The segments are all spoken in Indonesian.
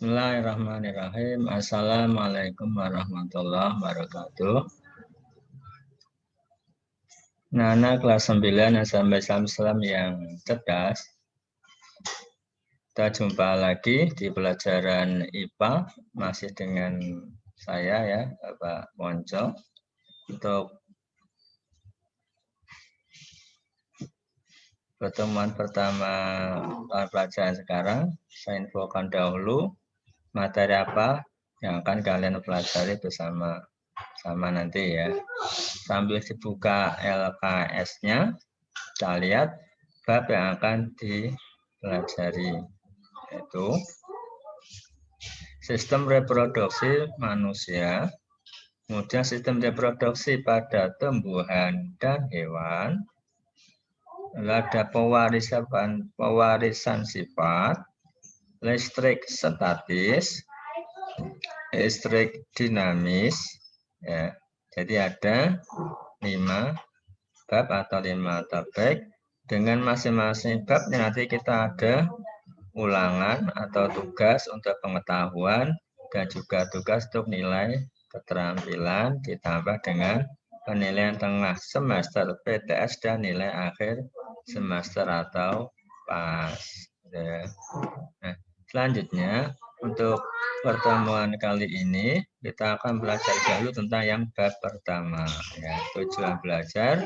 Bismillahirrahmanirrahim. Assalamualaikum warahmatullahi wabarakatuh. Nana kelas 9 sampai salam yang cerdas. Kita jumpa lagi di pelajaran IPA masih dengan saya ya, Bapak Monco. Untuk pertemuan pertama pelajaran sekarang, saya infokan dahulu materi apa yang akan kalian pelajari bersama nanti ya. Sambil dibuka LKS-nya, kita lihat bab yang akan dipelajari, yaitu sistem reproduksi manusia, kemudian sistem reproduksi pada tumbuhan dan hewan, lalu ada pewarisan sifat, listrik statis, listrik dinamis, ya. Jadi ada 5 bab atau 5 topik. Dengan masing-masing bab nanti kita ada ulangan atau tugas untuk pengetahuan dan juga tugas untuk nilai keterampilan ditambah dengan penilaian tengah semester PTS dan nilai akhir semester atau PAS. Ya. Nah, selanjutnya untuk pertemuan kali ini kita akan belajar dulu tentang yang bab pertama. Ya, tujuan belajar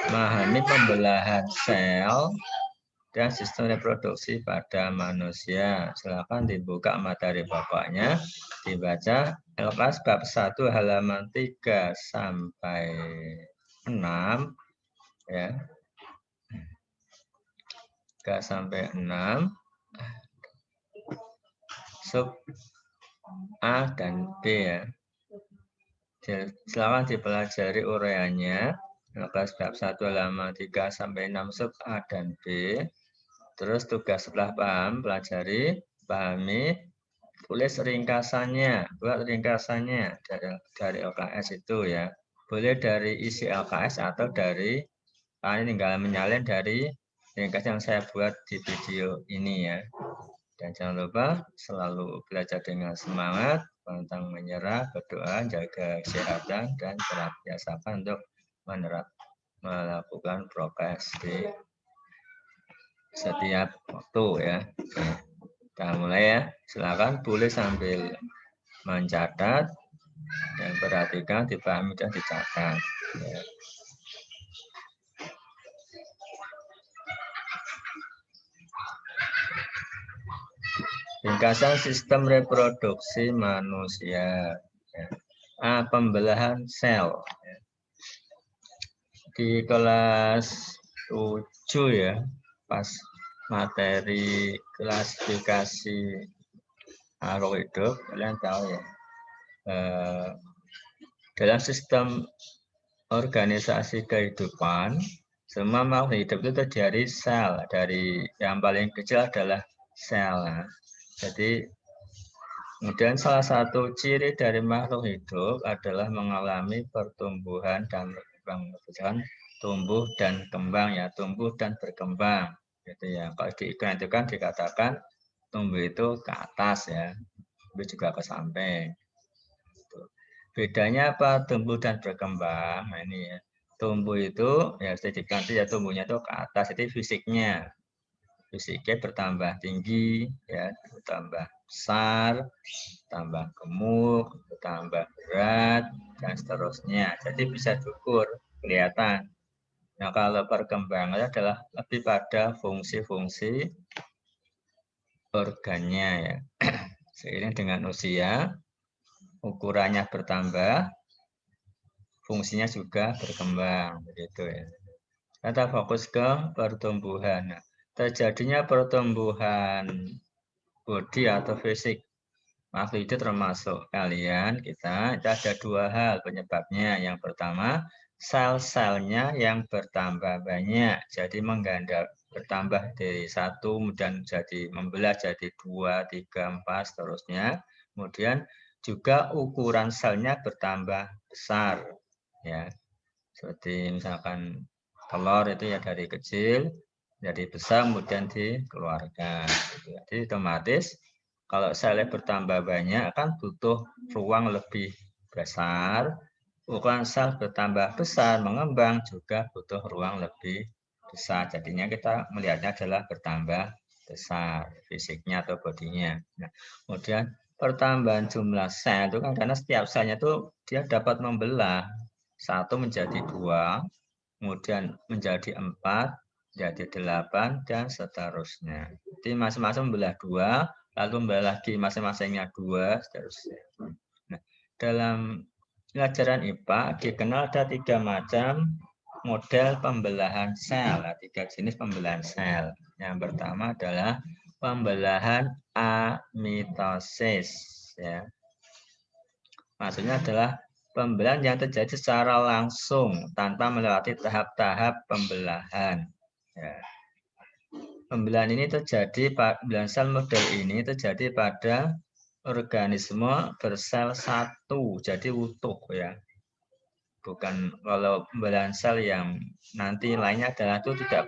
memahami pembelahan sel dan sistem reproduksi pada manusia. Silakan dibuka materi bapaknya, dibaca LKS bab 1 halaman 3 sampai 6 ya. 3 sampai 6 sub A dan B ya. Silakan dipelajari uraiannya. LKS bab 1 halaman 3 sampai 6 sub A dan B. Terus tugas setelah paham, pelajari, pahami, tulis ringkasannya, buat ringkasannya dari LKS itu ya. Boleh dari isi LKS atau dari ini tinggal menyalin dari ringkas yang saya buat di video ini ya. Dan jangan lupa selalu belajar dengan semangat, pantang menyerah, berdoa, jaga kesehatan, dan biasakan untuk melakukan prokes di setiap waktu ya. Kita mulai ya. Silakan boleh sambil mencatat dan perhatikan, dipahami dan dicatat. Ya. Ringkasan sistem reproduksi manusia. Ya. A. Pembelahan sel. Ya. Di kelas 7 ya, pas materi klasifikasi makhluk hidup, kalian tahu ya, dalam sistem organisasi kehidupan, semua makhluk hidup itu terdiri dari sel. Dari yang paling kecil adalah sel. Jadi, kemudian salah satu ciri dari makhluk hidup adalah mengalami pertumbuhan dan berkembang. Tumbuh dan kembang ya, tumbuh dan berkembang. Gitu ya. Kalau di iklan itu kan dikatakan tumbuh itu ke atas ya, tumbuh juga ke samping. Bedanya apa tumbuh dan berkembang? Nah ini ya, tumbuh itu ya nanti ya tumbuhnya itu ke atas, itu fisiknya bertambah tinggi ya, bertambah besar, bertambah gemuk, bertambah berat dan seterusnya. Jadi bisa diukur, kelihatan. Nah, kalau perkembangan adalah lebih pada fungsi-fungsi organnya ya. Seiring dengan usia, ukurannya bertambah, fungsinya juga berkembang, begitu ya. Kita fokus ke pertumbuhan. Nah, terjadinya pertumbuhan bodi atau fisik makhluk itu termasuk kalian, kita ada 2 hal penyebabnya. Yang pertama, sel-selnya yang bertambah banyak, jadi mengganda, bertambah dari 1, kemudian jadi membelah jadi 2, 3, 4, seterusnya. Kemudian juga ukuran selnya bertambah besar, ya. Seperti misalkan telur itu ya dari kecil jadi besar, kemudian dikeluarkan. Jadi otomatis Kalau selnya bertambah banyak kan butuh ruang lebih besar. Ukuran sel bertambah besar, mengembang juga butuh ruang lebih besar. Jadinya kita melihatnya adalah bertambah besar fisiknya atau bodinya. Nah, kemudian pertambahan jumlah sel itu kan karena setiap selnya itu dia dapat membelah satu menjadi dua, kemudian menjadi 4, jadi 8, dan seterusnya. Jadi masing-masing membelah 2, lalu membelah lagi masing-masingnya 2, seterusnya. Nah, dalam pelajaran IPA dikenal ada 3 macam model pembelahan sel, 3 jenis pembelahan sel. Yang pertama adalah pembelahan amitosis, ya. Maksudnya adalah pembelahan yang terjadi secara langsung tanpa melewati tahap-tahap pembelahan. Ya. Pembelahan ini terjadi, pembelahan sel model ini terjadi pada organisme bersel satu, jadi utuh ya. Bukan kalau pembelahan sel yang nanti lainnya adalah itu tidak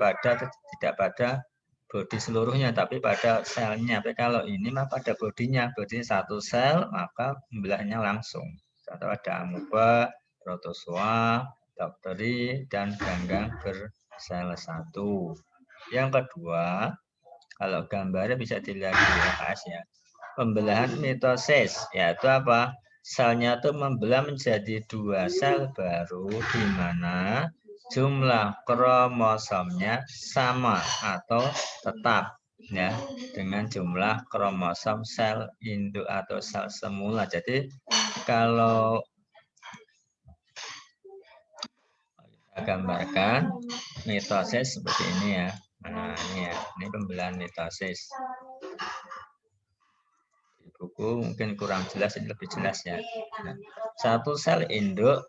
pada bodi seluruhnya, tapi pada selnya. Tapi kalau ini mah pada bodinya satu sel, maka pembelahannya langsung. Contoh ada amuba, protozoa, bakteri, dan ganggang bersel satu. Yang kedua, kalau gambarnya bisa dilihat di atas ya. Pembelahan mitosis, yaitu apa? Selnya itu membelah menjadi 2 sel baru di mana jumlah kromosomnya sama atau tetap ya dengan jumlah kromosom sel induk atau sel semula. Jadi kalau kita gambarkan mitosis seperti ini ya. Nah, ini ya, ini pembelahan mitosis. Di buku mungkin kurang jelas, ini lebih jelas ya. Nah, satu sel induk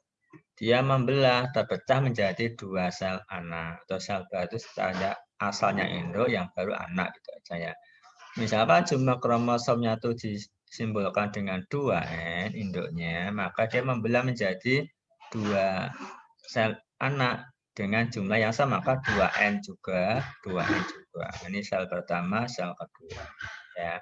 dia membelah, terpecah menjadi 2 sel anak atau sel baru setelah asalnya induk, yang baru anak gitu aja ya. Misalkan jumlah kromosomnya itu disimbolkan dengan 2N induknya, maka dia membelah menjadi 2 sel anak dengan jumlah yang sama, maka 2N juga, 2N juga. Ini sel pertama, sel kedua ya.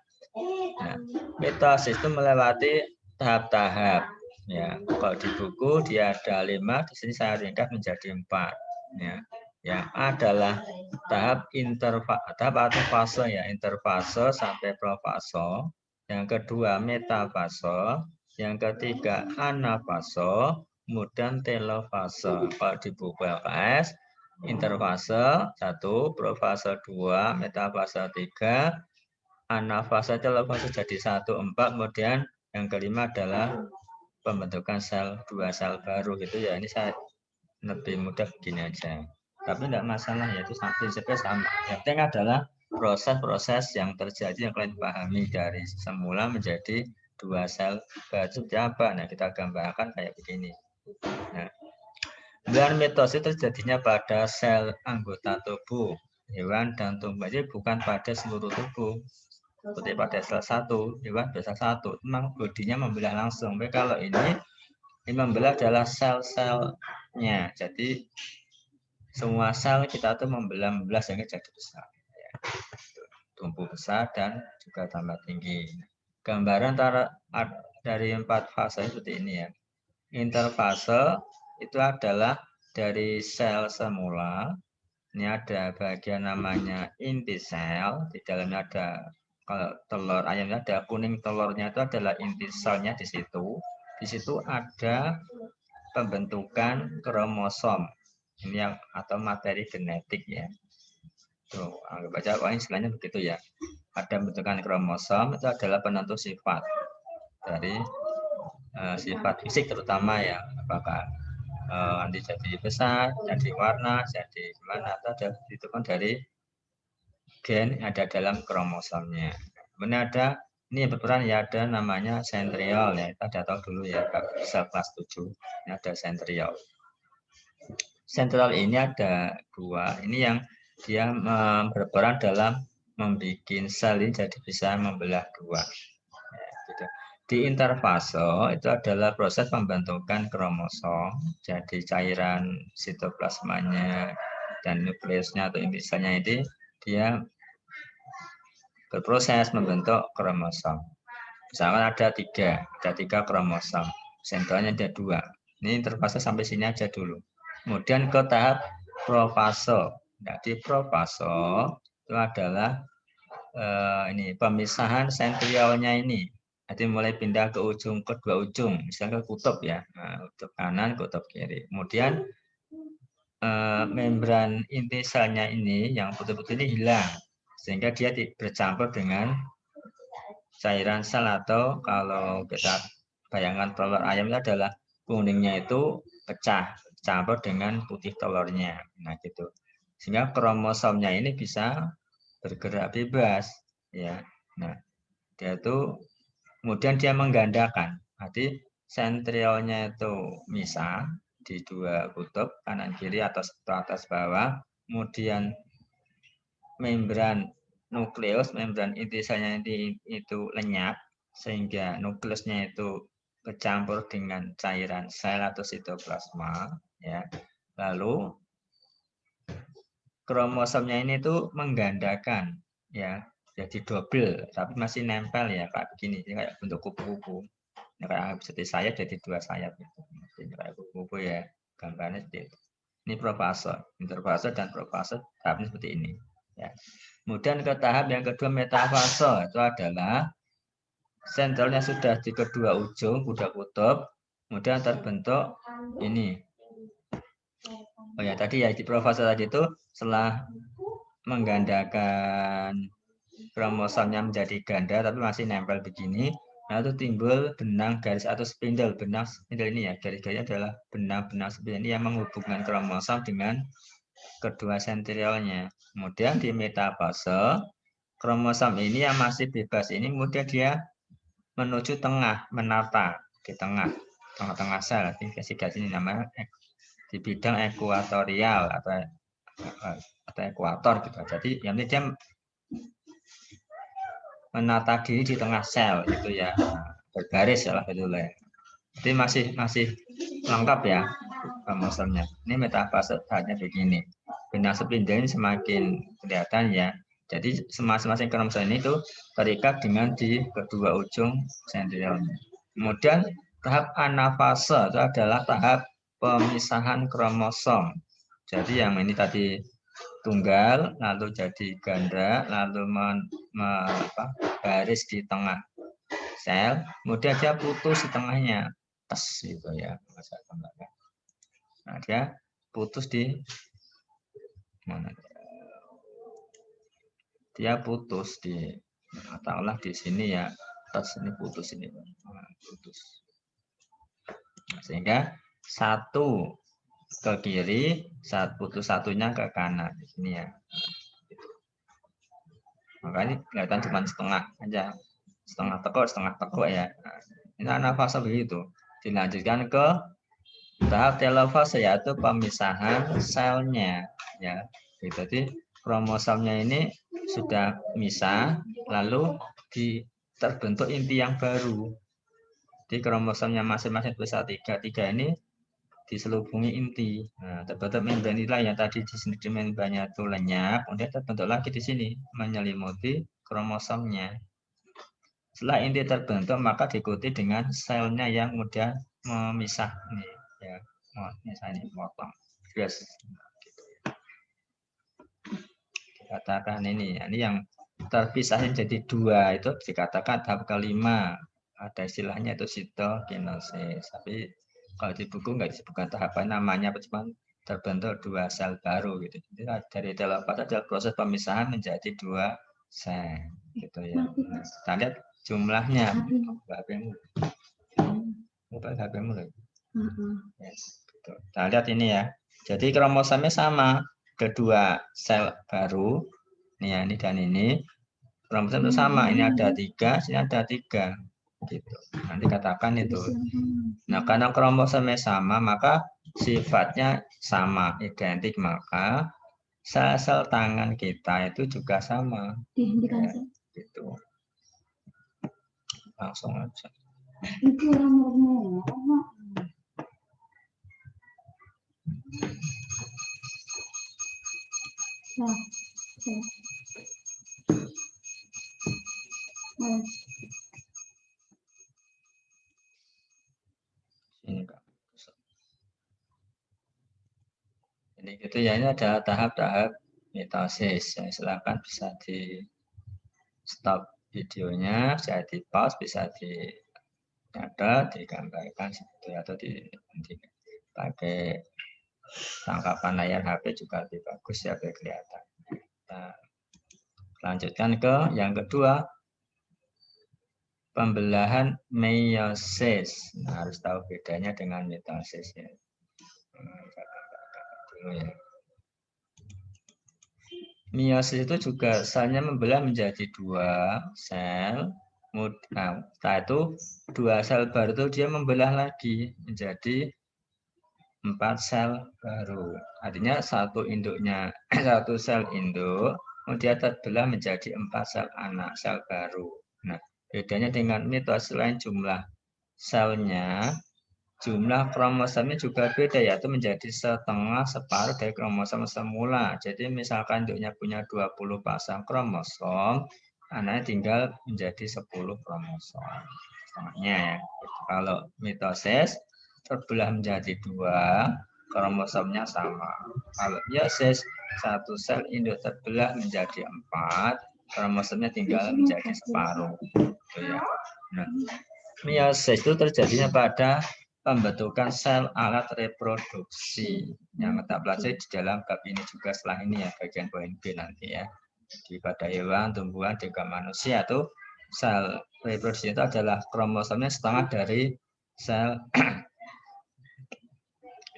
Nah, mitosis itu melewati tahap-tahap. Ya, kalau di buku dia ada 5, di sini saya ringkas menjadi 4. Ya, yang adalah tahap tahap atau fase ya, interfase sampai profase. Yang kedua metafase, yang ketiga anafase, kemudian telofase. Kalau di buku LKS interfase 1, profase 2, metafase 3, anafase telofase jadi 1, 4, kemudian yang kelima adalah pembentukan sel 2 sel baru gitu ya. Ini saya lebih mudah begini aja. Tapi tidak masalah ya, itu prinsipnya sama. Yang penting adalah proses-proses yang terjadi yang kalian pahami dari semula menjadi 2 sel baru seperti apa. Nah, kita gambarkan kayak begini. Nah, pembelahan mitosis terjadinya pada sel anggota tubuh hewan dan tumbuh, jadi bukan pada seluruh tubuh. Seperti pada sel 1, hewan sel 1, memang bodinya membelah langsung. Tapi kalau ini membelah adalah sel-selnya. Jadi semua sel kita tuh membelah sehingga jadi besar. Ya. Tumbuh besar dan juga tambah tinggi. Gambaran dari 4 fase seperti ini ya. Interfase itu adalah dari sel semula. Ini ada bagian namanya inti sel. Di dalamnya ada, kalau telur ayamnya ada kuning telurnya itu adalah inti selnya di situ. Di situ ada pembentukan kromosom. Ini yang atau materi genetik ya. Tuh, anggap aja ini istilahnya begitu ya. Ada pembentukan kromosom itu adalah penentu sifat dari sifat fisik terutama ya. Apakah nanti jadi besar, jadi warna, jadi gimana, atau itu kan dari gen ada dalam kromosomnya. Kemudian ada ini berperan ya, ada namanya sentriol ya, kita sudah tahu dulu ya, sel kelas 7 ini ada sentriol. Sentriol ini ada 2, ini yang dia berperan dalam membuat sel ini jadi bisa membelah 2. Ya, gitu. Di interfase itu adalah proses pembentukan kromosom, jadi cairan sitoplasmanya dan nukleusnya atau inti selnya ini dia berproses membentuk kromosom. Misalkan ada tiga kromosom, sentralnya ada 2. Ini terfase sampai sini aja dulu. Kemudian ke tahap profase. Jadi profase itu adalah ini pemisahan sentriolnya ini. Jadi mulai pindah ke ujung kedua ujung, misalnya ke kutub ya, nah, kutub kanan, kutub kiri. Kemudian membran inti selnya ini yang putih-putih ini hilang, sehingga dia bercampur dengan cairan sel, atau kalau kita bayangkan telur ayam itu adalah kuningnya itu pecah, campur dengan putih telurnya. Nah gitu. Sehingga kromosomnya ini bisa bergerak bebas ya. Nah, dia itu kemudian dia menggandakan. Berarti sentriolnya itu misah di 2 kutub, kanan kiri atau atas bawah. Kemudian membran nukleus, membran inti selnya itu lenyap, sehingga nukleusnya itu bercampur dengan cairan sel atau sitoplasma ya. Lalu kromosomnya ini tuh menggandakan ya, jadi double tapi masih nempel ya kayak begini, kayak bentuk kupu-kupu ya, kayak seperti sayap jadi 2 sayap gitu. Jadi kayak kupu-kupu ya, gambarnya seperti itu. Ini profase, interfase dan profase tahapnya seperti ini ya. Kemudian ke tahap yang kedua metafase, itu adalah sentralnya sudah di kedua ujung, kuda kutub, kemudian terbentuk ini. Oh ya, tadi ya di profase tadi itu setelah menggandakan kromosomnya menjadi ganda tapi masih nempel begini, nah itu timbul benang garis atau spindle. Benang spindle ini ya, garis-garisnya adalah benang-benang spindle ini yang menghubungkan kromosom dengan kedua sentriolnya. Kemudian di metafase, kromosom ini yang masih bebas ini kemudian dia menuju tengah, menata di tengah-tengah sel. Dikasih garis ini namanya di bidang ekuatorial atau ekuator gitu. Jadi yang ini dia menata diri di tengah sel itu ya, berbaris ya lah betul ya. Jadi masih lengkap ya kromosomnya. Ini metafase saatnya begini. Benang spindle ini semakin kelihatan ya. Jadi masing-masing kromosom ini tuh terikat dengan di kedua ujung sentriolnya. Kemudian tahap anafase itu adalah tahap pemisahan kromosom. Jadi yang ini tadi tunggal, lalu jadi ganda, lalu baris di tengah sel, kemudian dia putus di tengahnya, tes gitu ya. Nah dia putus di mana? Dia putus di, katakanlah di sini ya, tes ini putus ini, putus. Nah, sehingga satu ke kiri, saat putus satunya ke kanan di sini ya. Makanya kelihatan cuma setengah aja, setengah tekuk ya. Nah, ini anafase begitu. Dilanjutkan ke tahap telofase yaitu pemisahan selnya ya. Jadi kromosomnya ini sudah misah, lalu terbentuk inti yang baru. Di kromosomnya masing-masing besar 3 ini diselubungi inti. Nah, terbentuk membran inilah yang tadi di sini membrannya itu lenyap, kemudian terbentuk lagi di sini menyelimuti kromosomnya. Setelah inti terbentuk maka diikuti dengan selnya yang mudah memisah ini ya, misalnya potong. Yes. Dikatakan ini yang terpisahin jadi 2 itu dikatakan tahap kelima. Ada istilahnya itu sitokinesis. Tapi kalau di buku nggak disebutkan tahapan namanya, cuma terbentuk 2 sel baru gitu. Jadi dari telofase adalah proses pemisahan menjadi 2 sel gitu ya. Nah, kita lihat jumlahnya. HP-mu lagi. Ya, gitu. Kita lihat ini ya. Jadi kromosomnya sama, kedua sel baru. Nih ya, ini dan ini. Kromosom itu sama. Ini ada 3, sini ada 3. Gitu. Nanti katakan itu. Nah, karena kromosomnya sama, maka sifatnya sama, identik, maka sel-sel tangan kita itu juga sama. Ya, gitu. Langsung aja. Ini gitu ya, ini ada tahap-tahap mitosis. Ya, silakan bisa di stop videonya, bisa di pause, bisa digambarkan seperti atau pakai tangkapan layar HP juga lebih bagus ya biar kelihatan. Kita lanjutkan ke yang kedua, pembelahan meiosis. Nah, harus tahu bedanya dengan mitosis ya. Meiosis itu juga selnya membelah menjadi dua sel. Nah, setelah itu dua sel baru itu dia membelah lagi menjadi 4 sel baru. Artinya satu induknya satu sel induk, kemudian terbelah menjadi 4 sel anak, sel baru. Nah, bedanya dengan mitosis lain jumlah selnya, jumlah kromosomnya juga beda, yaitu menjadi setengah separuh dari kromosom semula. Jadi misalkan induknya punya 20 pasang kromosom, anaknya tinggal menjadi 10 kromosom. Setengahnya ya. Kalau mitosis terbelah menjadi 2, kromosomnya sama. Kalau meiosis, satu sel induk terbelah menjadi 4, kromosomnya tinggal menjadi separuh. Gitu ya. Nah, meiosis itu terjadinya pada pembentukan sel alat reproduksi yang kita pelajari di dalam bab ini juga setelah ini ya, bagian poin B nanti ya. Pada hewan, tumbuhan, juga manusia itu sel reproduksi itu adalah kromosomnya setengah dari sel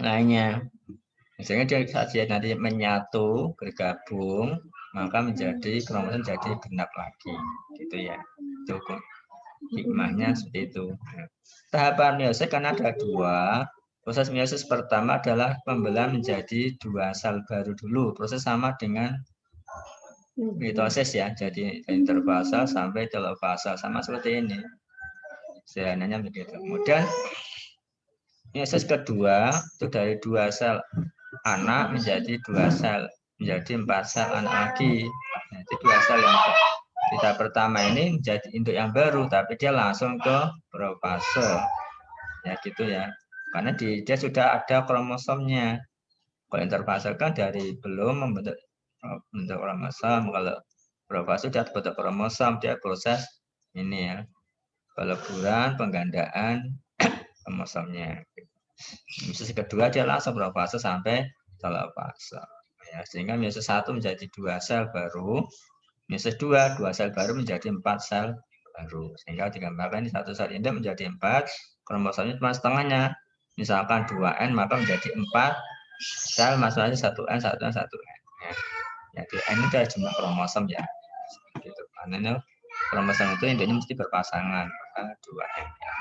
lainnya. Misalnya dia saja nanti menyatu, bergabung, maka menjadi kromosom jadi genap lagi, gitu ya. Cukup hikmahnya seperti itu. Tahapan meiosis kan ada 2. Proses meiosis pertama adalah pembelahan menjadi 2 sel baru dulu. Proses sama dengan mitosis ya, jadi interfasa sampai telofasa, sama seperti ini. Sederhananya begitu. Kemudian meiosis kedua itu dari 2 sel anak menjadi 2 sel, menjadi 4 sel anak lagi. Jadi 2 sel yang kita pertama ini menjadi induk yang baru, tapi dia langsung ke profase. Ya gitu ya. Karena dia sudah ada kromosomnya. Kalau interfase kan dari belum membentuk kromosom. Kalau profase sudah terbentuk kromosom, dia proses ini ya, peleburan, penggandaan kromosomnya. Meiosis kedua dia langsung profase sampai telofase. Ya, sehingga meiosis 1 menjadi 2 sel baru, meiosis 2 sel baru menjadi 4 sel baru. Sehingga digambarkan satu sel induk menjadi 4, kromosomnya cuma setengahnya. Misalkan 2N maka menjadi 4 sel, maksudnya 1N, 1N, 1N. Ya, N itu adalah jumlah kromosom ya. Gitu. Karena kromosom itu induknya mesti berpasangan, maka 2N. Ya.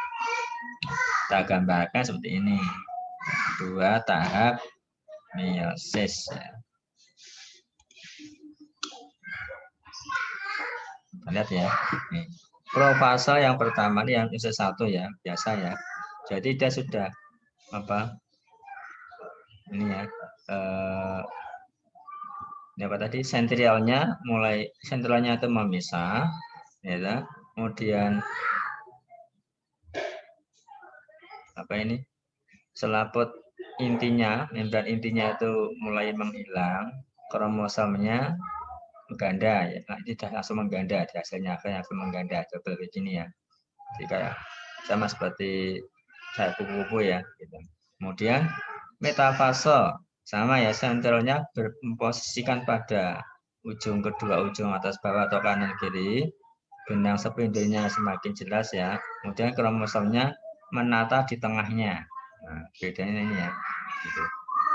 Kita gambarkan seperti ini. 2 tahap meiosis ya. Kita lihat ya. Nih. Profase yang pertama ini yang meiosis 1 ya, biasa ya. Jadi dia sudah apa? Ini ya. Ini apa tadi? Sentrialnya itu memisah, ya. Kemudian apa ini? Selaput intinya, membran intinya itu mulai menghilang, kromosomnya mengganda ya. Nah, ini sudah langsung mengganda, hasilnya langsung mengganda coba begini ya. Jadi kayak sama seperti saya kupu-kupu ya gitu. Kemudian metafase sama ya, sentralnya berposisikan pada ujung kedua, ujung atas bawah atau kanan kiri. Benang spindilnya semakin jelas ya. Kemudian kromosomnya menata di tengahnya. Nah, bedanya ini ya. Gitu.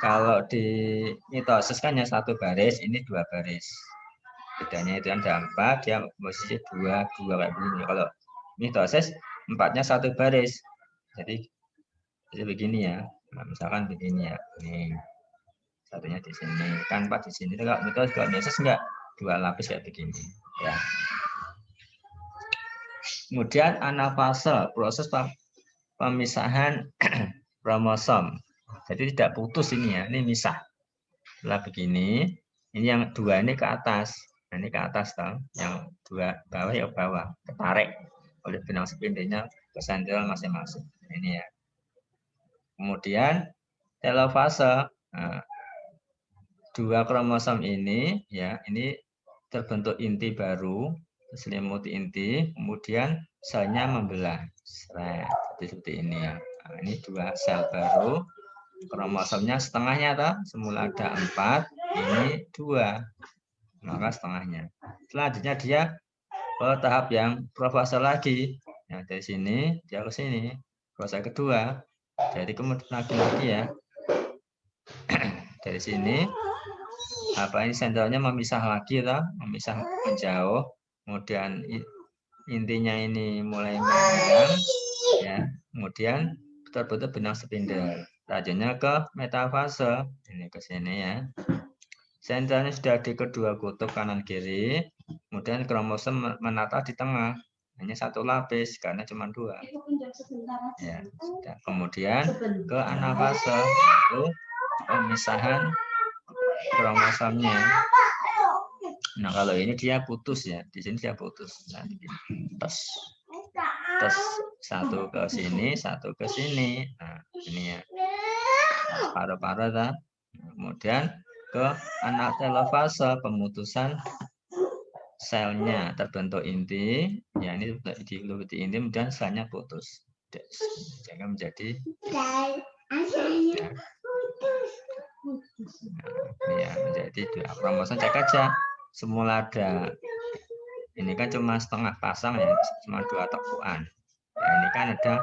Kalau di mitosis kan yang 1 baris, ini 2 baris. Bedanya itu yang ada 4, dia posisi 2 kayak begini. Kalau mitosis 4-nya 1 baris. Jadi begini ya. Nah, misalkan begini ya. Nih. Satunya di sini, kan 4 di sini. Kalau mitosis enggak 2 lapis kayak begini. Ya. Kemudian anafase, proses pemisahan kromosom. Jadi tidak putus ini ya, ini misah. Setelah begini, ini yang 2 ini ke atas. Nah, ini ke atas toh, yang dua bawah ya bawah, ketarik oleh benang sepindelnya ke sentral masing-masing. Ini ya. Kemudian telofase. Nah, dua kromosom ini ya, ini terbentuk inti baru, selimuti inti, kemudian selnya membelah. Jadi seperti ini ya. Nah, ini dua sel baru, kromosomnya setengahnya toh, semula ada 4, ini 2, maka setengahnya. Selanjutnya dia ke tahap yang profase lagi. Nah, dari sini dia ke sini, fase kedua. Jadi kemudian lagi ya, dari sini apa ini sentralnya memisah lagi lah, memisah menjauh, kemudian intinya ini mulai menghilang ya, kemudian terbentuk benang spindel. Selanjutnya ke metafase, ini ke sini ya. Sentralnya sudah di kedua kutub kanan kiri, kemudian kromosom menata di tengah, hanya satu lapis karena cuma 2. Ya, sudah. Kemudian ke anafase, itu pemisahan kromosomnya. Nah, kalau ini dia putus ya, di sini dia putus. Nah, terus satu ke sini, satu ke sini. Nah, ini ya. Paru-paru kan. Kemudian ke anatelofase, pemutusan selnya, terbentuk inti. Ya, ini di inti, kemudian selnya putus. Sehingga menjadi ya, menjadi 2 kromosom. Cek aja. Semula ada, ini kan cuma setengah pasang ya, cuma 2 tekuan. Nah, ini kan ada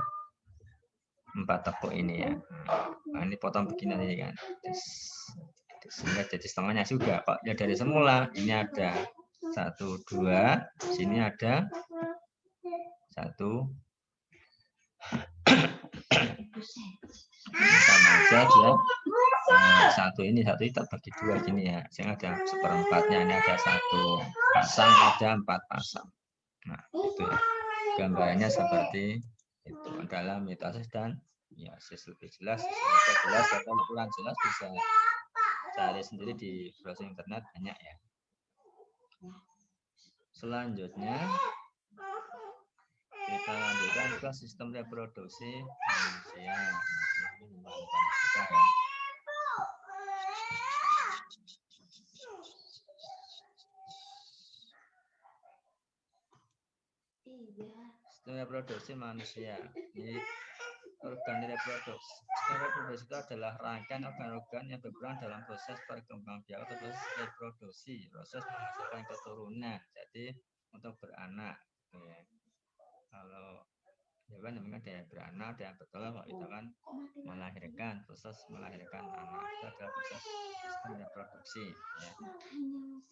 4 tekuk ini ya. Nah, ini potong begini ini kan. Sehingga jadi setengahnya juga. Kok ya dari semula ini ada 1, 2, sini ada 1. Sama aja dia. Satu ini terbagi 2 gini ya. Sehingga ada seperempatnya, ini ada 1 pasang, ada 4 pasang. Nah, itu ya. Gambarannya seperti itu dalam mitosis dan ya lebih jelas, atau kurang jelas bisa cari sendiri di browser internet, banyak ya. Selanjutnya kita lanjutkan ke sistem reproduksi manusia. Sistem reproduksi manusia. Ini organ reproduksi. Sistem reproduksi itu adalah rangkaian organ-organ yang berperan dalam proses perkembangbiakan atau proses reproduksi, proses menghasilkan keturunan. Jadi untuk beranak. Ya. Kalau hewan memang ada yang beranak, ada yang betul, kalau itu kan melahirkan, proses melahirkan anak itu adalah proses sistem reproduksi. Ya.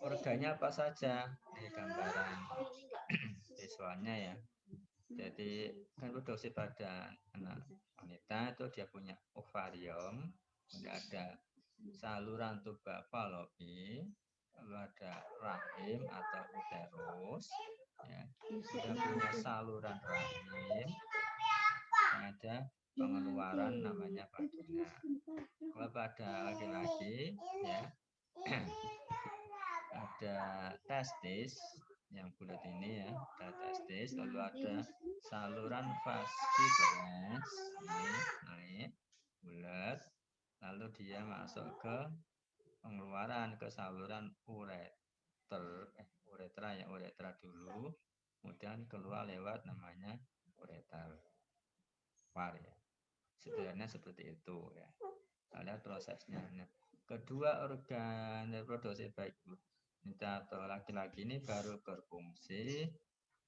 Organnya apa saja? Ini gambaran visualnya ya. Jadi reproduksi pada anak wanita itu dia punya ovarium, kemudian ada saluran tuba Fallopi, lalu ada rahim atau uterus, ya. Dia punya saluran rahim, ada pengeluaran namanya vagina. Kalau pada laki-laki, ya, ada testis yang bulat ini ya, ada testis, lalu ada saluran vas deferens, ini naik bulat, lalu dia masuk ke pengeluaran ke saluran uretra dulu, kemudian keluar lewat namanya ureter var ya. Sederhananya seperti itu ya. Ada prosesnya. Nah, kedua organ reproduksi baik wanita atau laki-laki ini baru berfungsi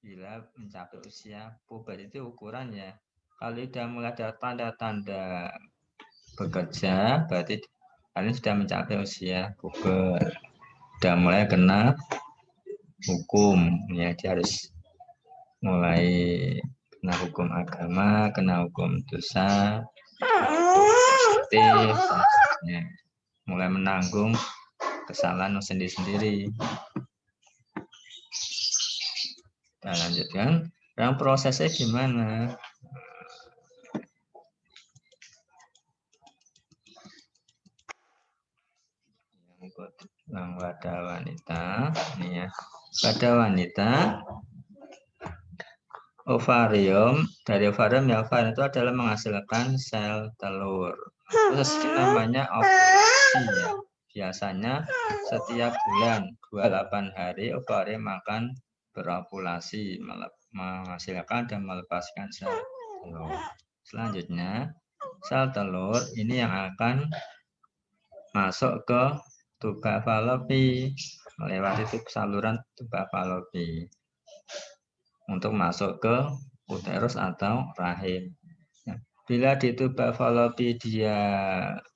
bila mencapai usia puber. Itu ukurannya. Kalau sudah mulai ada tanda-tanda bekerja, berarti kalian sudah mencapai usia puber. Sudah mulai kena hukum, ya dia harus mulai kena hukum agama, kena hukum dosa, positif, ya. Mulai menanggung kesalahan sendiri-sendiri. Kita lanjutkan. Yang prosesnya gimana? pada wanita, ini ya. Pada wanita, ovarium, dari ovarium ya, ovarium itu adalah menghasilkan sel telur. Terus namanya ovulasi ya. Biasanya setiap bulan 28 hari ovarium akan berovulasi, menghasilkan dan melepaskan sel telur. Selanjutnya, sel telur ini yang akan masuk ke tuba Fallopi, melewati saluran tuba Fallopi untuk masuk ke uterus atau rahim. Bila di tuba Fallopi dia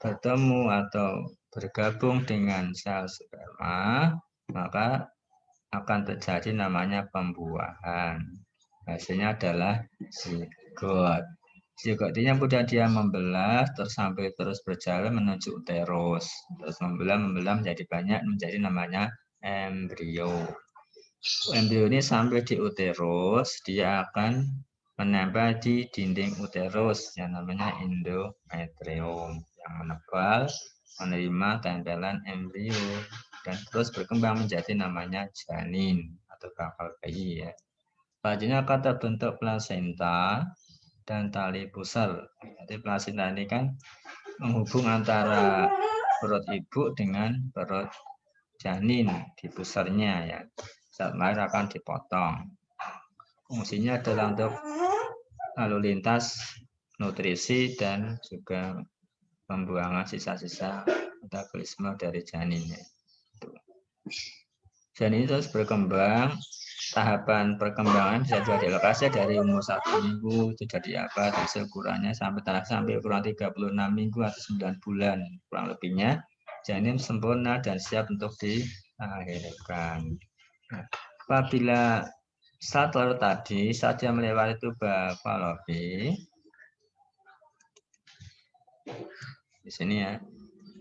bertemu atau bergabung dengan sel sperma, maka akan terjadi namanya pembuahan. Hasilnya adalah zigot. Zigot ini kemudian dia membelah terus berjalan menuju uterus. Terus membelah menjadi banyak, menjadi namanya embrio. Embrio ini sampai di uterus, dia akan menempel di dinding uterus yang namanya endometrium yang menebal menerima tempelan embrio dan terus berkembang menjadi namanya janin atau bakal bayi ya. Selanjutnya akan terbentuk plasenta dan tali pusar. Jadi plasenta ini kan menghubung antara perut ibu dengan perut janin di pusarnya ya. Saat lahir akan dipotong. Fungsinya adalah untuk lalu lintas nutrisi dan juga pembuangan sisa-sisa metabolisme dari janinnya. Janin terus berkembang. Tahapan perkembangan bisa jadi lokasi dari umur 1 minggu itu jadi apa, hasil ukurannya sampai kurang 36 minggu atau 9 bulan kurang lebihnya janin sempurna dan siap untuk dilahirkan. Nah, apabila sel telur tadi saat dia melewati tuba Fallopi, di sini ya,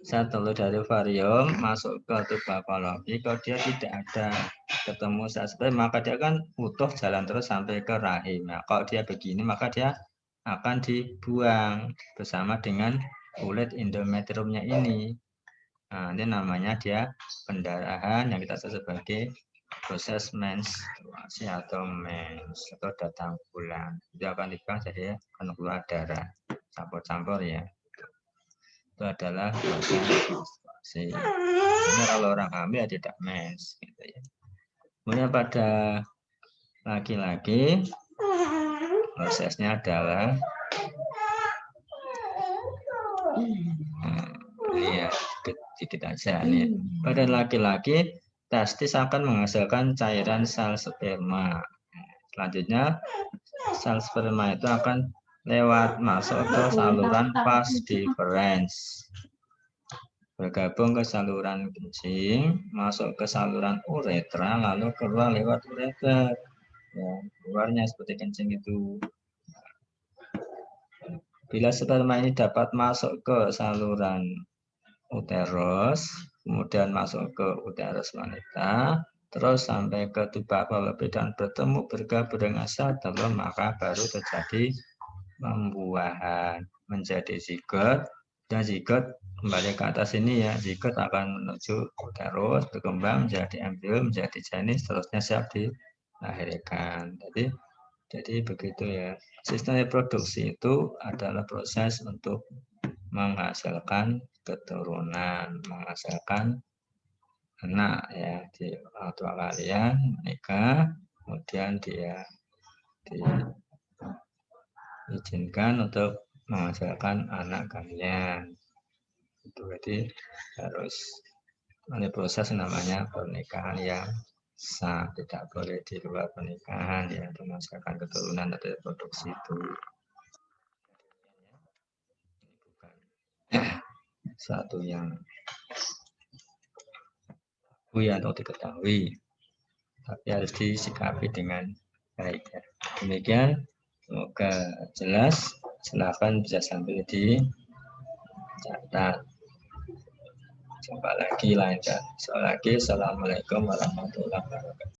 sel telur dari ovarium masuk ke tuba Fallopi, kalau dia tidak ada ketemu sel sperma, maka dia akan utuh jalan terus sampai ke rahim. Nah, kalau dia begini maka dia akan dibuang bersama dengan kulit endometriumnya ini. Nah, ini namanya dia pendarahan yang kita sebut sebagai proses menstruasi atau mens atau datang bulan. Dia akan dibuang jadi akan keluar darah campur-campur ya. Itu adalah proses menstruasi. Ini kalau orang hamil ya tidak mens gitu ya. Kemudian pada laki-laki prosesnya adalah ini ya sedikit aja nih. Pada laki-laki testis akan menghasilkan cairan sel sperma. Selanjutnya sel sperma itu akan lewat masuk ke saluran vas deferens, bergabung ke saluran kencing, masuk ke saluran uretra, lalu keluar lewat ureter. Ya, keluarnya seperti kencing itu. Bila sperma ini dapat masuk ke saluran uterus, kemudian masuk ke uterus wanita, terus sampai ke tuba Fallopi dan bergabung dengan sel telur, maka baru terjadi pembuahan menjadi zigot, dan zigot kembali ke atas ini ya, zigot akan menuju uterus, berkembang menjadi embrio, menjadi janin, seterusnya siap dilahirkan. Jadi begitu ya. Sistem reproduksi itu adalah proses untuk menghasilkan keturunan, menghasilkan anak ya, di orang tua kalian menikah, kemudian dia diizinkan untuk menghasilkan anak kalian. Itu jadi harus ada proses namanya pernikahan yang sah, tidak boleh di luar pernikahan ya, untuk menghasilkan keturunan atau reproduksi itu. Satu yang atau diketahui, tapi harus disikapi dengan baik ya. Demikian, semoga jelas. Silakan bisa sambil dicatat. Jumpa lagi lain kali. Assalamualaikum warahmatullahi wabarakatuh.